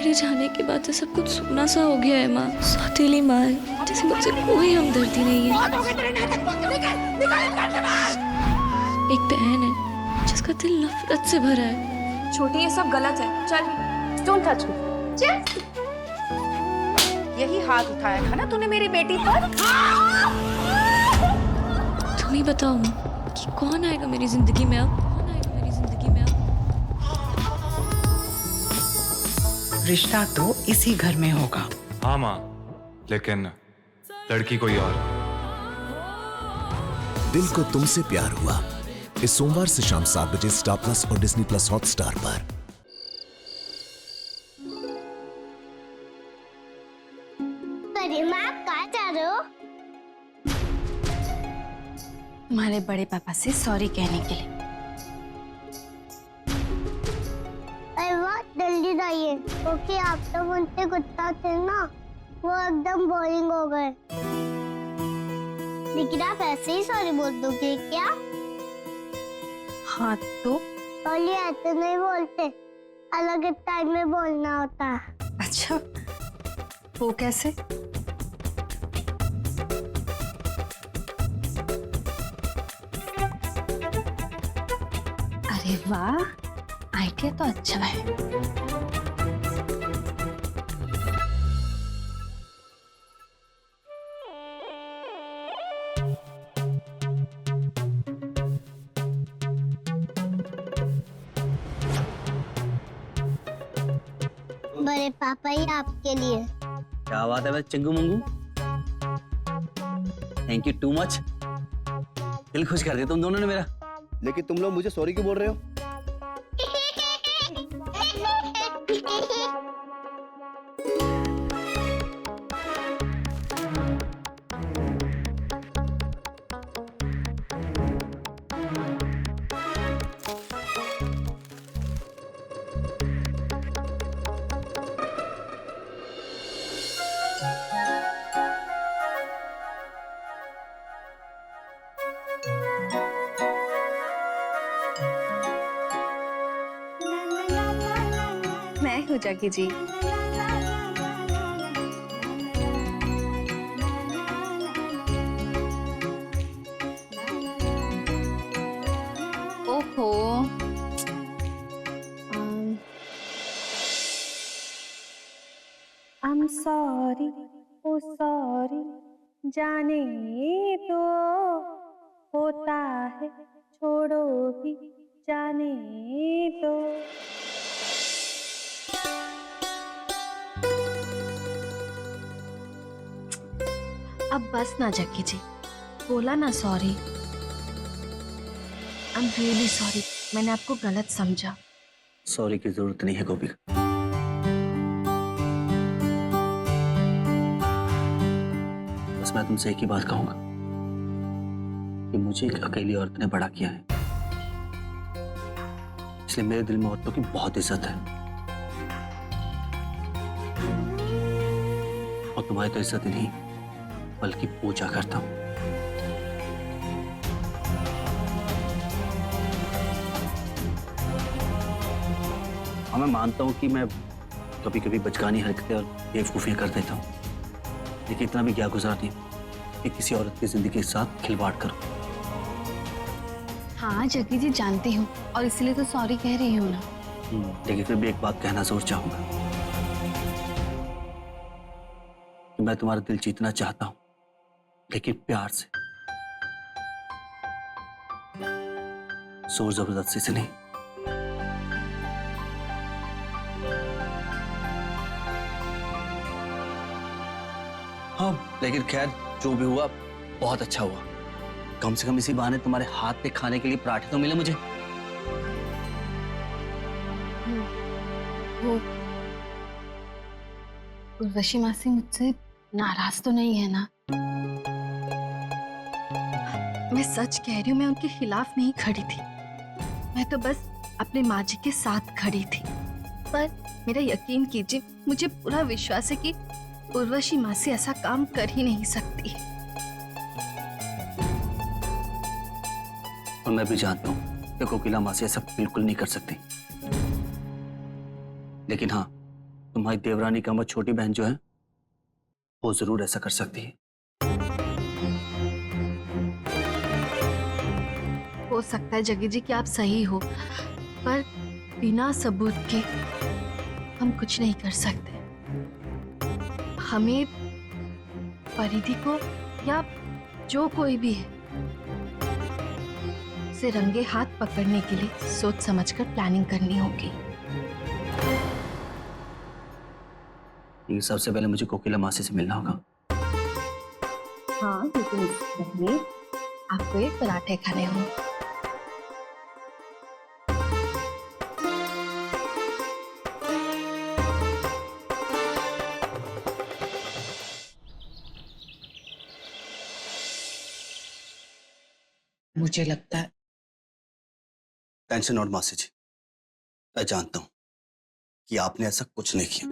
मेरे जाने के बाद से सब कुछ सूना सा हो गया है माँ। सौतेली माँ है, जैसे मुझसे कोई हमदर्दी नहीं है। एक बहन है जिसका दिल नफरत से भरा है। छोटी, ये सब गलत है। चल, डोंट टच मी। चल। यही हाथ उठाया था ना तूने मेरी बेटी पर? तुम ही बताओ माँ कि कौन आएगा मेरी जिंदगी में अब? कौन आएगा मेरी जिंदगी में अब? रिश्ता तो इसी घर में होगा। हाँ माँ, लेकिन लड़की कोई और। दिल को तुमसे प्यार हुआ इस सोमवार से शाम 7 बजे स्टार प्लस और डिज्नी प्लस हॉटस्टार पर। आप कहाँ जा रहे हो? तुम्हारे बड़े पापा से सॉरी कहने के लिए। अरे वाह, जल्दी जाइए क्योंकि आप तो मुझसे कुत्ता थे ना, वो एकदम बोरिंग हो गए। लेकिन आप ऐसे ही सॉरी बोल दोगे क्या? हाँ तो सॉरी ऐसे नहीं बोलते, अलग टाइम में बोलना होता है। अच्छा, वो कैसे? अरे वाह, आइडिया तो अच्छा है। बड़े पापा ही आपके लिए। क्या बात है भाई चिंगू मुंगू, थैंक यू टू मच। दिल खुश कर दिया तुम दोनों ने मेरा। लेकिन तुम लोग मुझे सॉरी क्यों बोल रहे हो? मैं हूँ जाकी जी। ओहो, I'm sorry, oh sorry, जाने दो, होता है छोड़ो भी जाने दो। अब बस ना जक्की जी, बोला ना sorry. I am really sorry, मैंने आपको गलत समझा। सॉरी की जरूरत नहीं है गोपिका। बस मैं तुमसे एक ही बात कहूंगा कि मुझे एक अकेली औरत ने बड़ा किया है, इसलिए मेरे दिल में औरतों की बहुत इज्जत है। और तुम्हारी तो इज्जत नहीं बल्कि पूजा करता हूं। हाँ, मैं मानता हूं कि मैं कभी कभी बचकानी हरकतें और बेवकूफियां कर देता हूं, लेकिन इतना भी क्या गुजार नहीं कि किसी औरत की जिंदगी के साथ खिलवाड़ करूं। हाँ जग्गी जी, जानती हूँ और इसलिए तो सॉरी कह रही हूँ ना। लेकिन फिर भी एक बात कहना जरूर चाहूंगा कि मैं तुम्हारा दिल जीतना चाहता हूं, लेकिन प्यार से, जोर जबरदस्ती से नहीं। हाँ, लेकिन खैर जो भी हुआ बहुत अच्छा हुआ। कम से कम इसी बहाने तुम्हारे हाथ पे खाने के लिए पराठे तो मिले मुझे। वो उर्वशी मासी मुझसे नाराज तो नहीं है ना? मैं सच कह रही हूँ, मैं उनके खिलाफ नहीं खड़ी थी। मैं तो बस अपने माँ जी के साथ खड़ी थी। पर मेरा यकीन कीजिए, मुझे पूरा विश्वास है कि उर्वशी मासी ऐसा काम कर ही नहीं सकती। और मैं भी जानता हूँ कि कोकिला मासी ऐसा बिल्कुल नहीं कर सकती। लेकिन हाँ, तुम्हारी देवरानी का वो छोटी बहन जो है वो जरूर ऐसा कर सकती है। हो सकता है जग्गी जी कि आप सही हो, पर बिना सबूत के हम कुछ नहीं कर सकते। हमें परिधि को या जो कोई भी है उसे रंगे हाथ पकड़ने के लिए सोच समझकर प्लानिंग करनी होगी। लेकिन सबसे पहले मुझे कोकिला मासी से मिलना होगा। हाँ, लेकिन पहले आपको ये पराठे खाने होंगे। मुझे लगता है टेंशन नॉट मासी जी, मैं जानता हूं कि आपने ऐसा कुछ नहीं किया।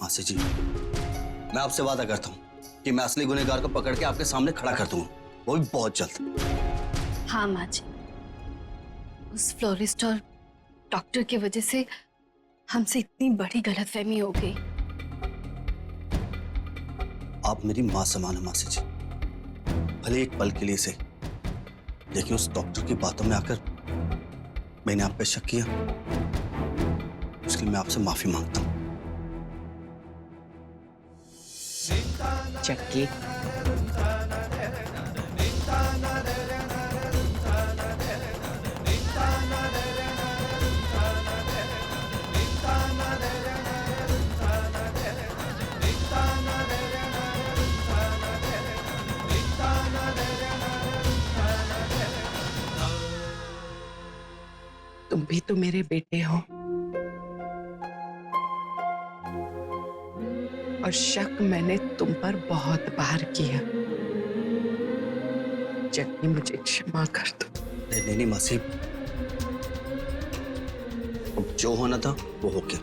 मासी जी, मैं आपसे वादा करता हूं कि मैं असली गुनहगार को पकड़ के आपके सामने खड़ा कर दूंगा, वो भी बहुत जल्द। हाँ माँ जी, उस फ्लोरिस्ट और डॉक्टर की वजह से हमसे इतनी बड़ी गलतफहमी हो गई। आप मेरी मां समान हो मासी जी, भले एक पल के लिए से, लेकिन उस डॉक्टर की बातों में आकर मैंने आप पे शक किया, उसके लिए मैं आपसे माफी मांगता हूं। जग्गी, तुम भी तो मेरे बेटे हो और शक मैंने तुम पर बहुत बार किया। जग्गी, मुझे क्षमा कर दो। नहीं नहीं मासी, अब जो होना था वो हो गया,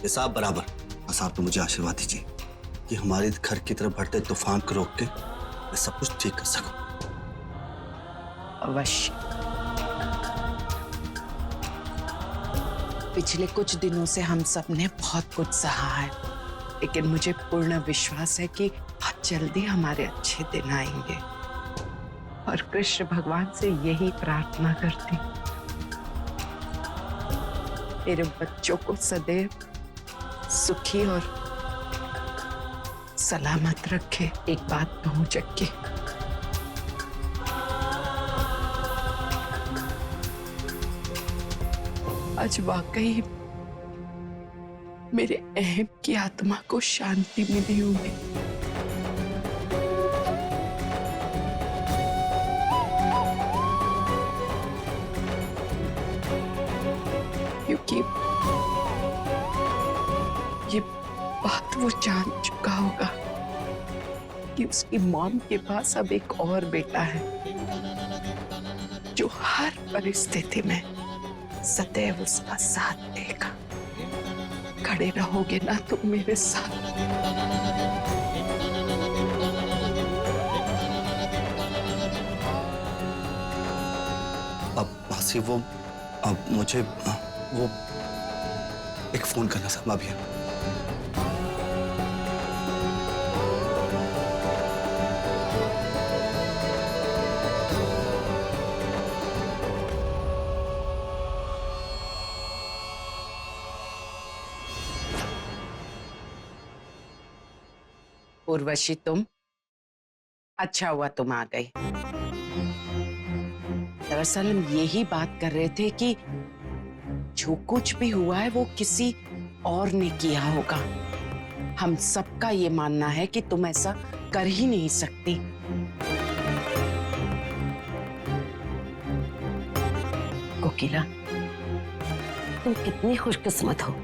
हिसाब बराबर। बस आप तो मुझे आशीर्वाद दीजिए कि हमारे घर की तरफ बढ़ते तूफान को रोक के मैं सब कुछ ठीक कर सकूं। अवश्य। पिछले कुछ दिनों से हम सब ने बहुत कुछ सहा है, लेकिन मुझे पूर्ण विश्वास है कि बहुत जल्दी हमारे अच्छे दिन आएंगे। और कृष्ण भगवान से यही प्रार्थना करती, मेरे बच्चों को सदैव सुखी और सलामत रखे। एक बात कहूं जग्गी, आज वाकई मेरे अहम की आत्मा को शांति मिली होगी। क्योंकि ये बात वो जान चुका होगा कि उसकी मॉम के पास अब एक और बेटा है जो हर परिस्थिति में सदैव उसका साथ देगा। खड़े रहोगे ना तुम मेरे साथ? अब मासी वो अब मुझे वो एक फोन करना था अभी। उर्वशी, तुम अच्छा हुआ तुम आ गई। दरअसल हम यही बात कर रहे थे कि जो कुछ भी हुआ है वो किसी और ने किया होगा। हम सबका ये मानना है कि तुम ऐसा कर ही नहीं सकती। कोकिला, तुम कितनी खुशकिस्मत हो।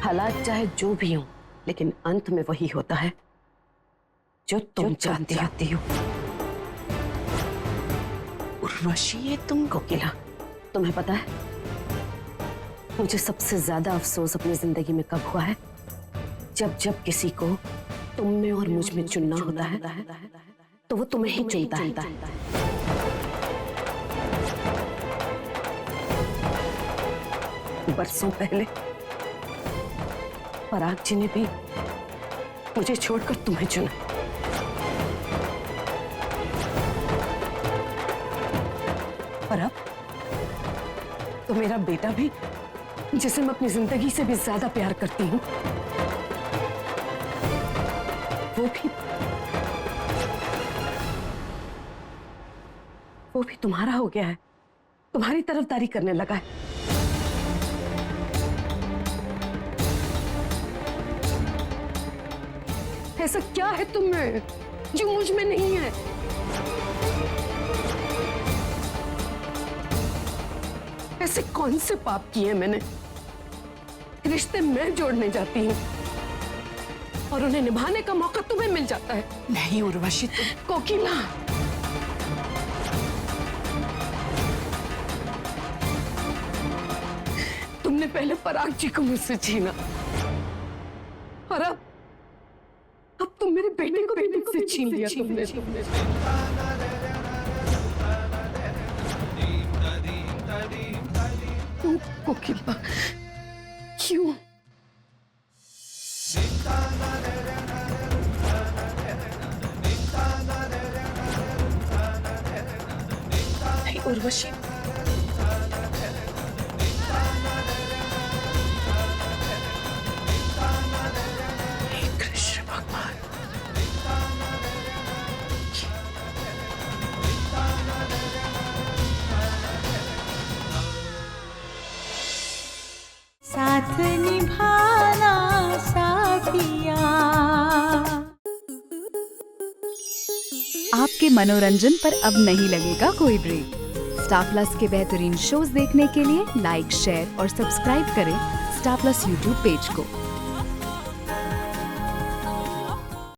हालात चाहे जो भी हो, लेकिन अंत में वही होता है जो तुम चाहती हो। उर्वशी, ये तुम? कोकिला, तुम्हें पता है मुझे सबसे ज्यादा अफसोस अपनी जिंदगी में कब हुआ है? जब जब किसी को तुम में और मुझ में चुनना होता है तो वो तुम्हें ही चुनता है। बरसों पहले पराग जी ने भी मुझे छोड़कर तुम्हें चुना। और अब तो मेरा बेटा भी, जिसे मैं अपनी जिंदगी से भी ज्यादा प्यार करती हूँ, वो भी तुम्हारा हो गया है, तुम्हारी तरफदारी करने लगा है। ऐसा क्या है तुम में जो मुझ में नहीं है? ऐसे कौन से पाप किए मैंने? रिश्ते मैं जोड़ने जाती हूँ और उन्हें निभाने का मौका तुम्हें मिल जाता है। नहीं उर्वशी, तुम कोकिला, तुमने पहले पराग जी को मुझसे छीना और अब तुम मेरे बेटे को भी मुझसे छीन लिया तुमने। क्यों कोकिला, क्यों? नहीं उर्वशी, कृष्ण भगवान, साथ निभाना साथिया। आपके मनोरंजन पर अब नहीं लगेगा कोई ब्रेक। स्टार प्लस के बेहतरीन शोज देखने के लिए लाइक, शेयर और सब्सक्राइब करें स्टार प्लस यूट्यूब पेज को।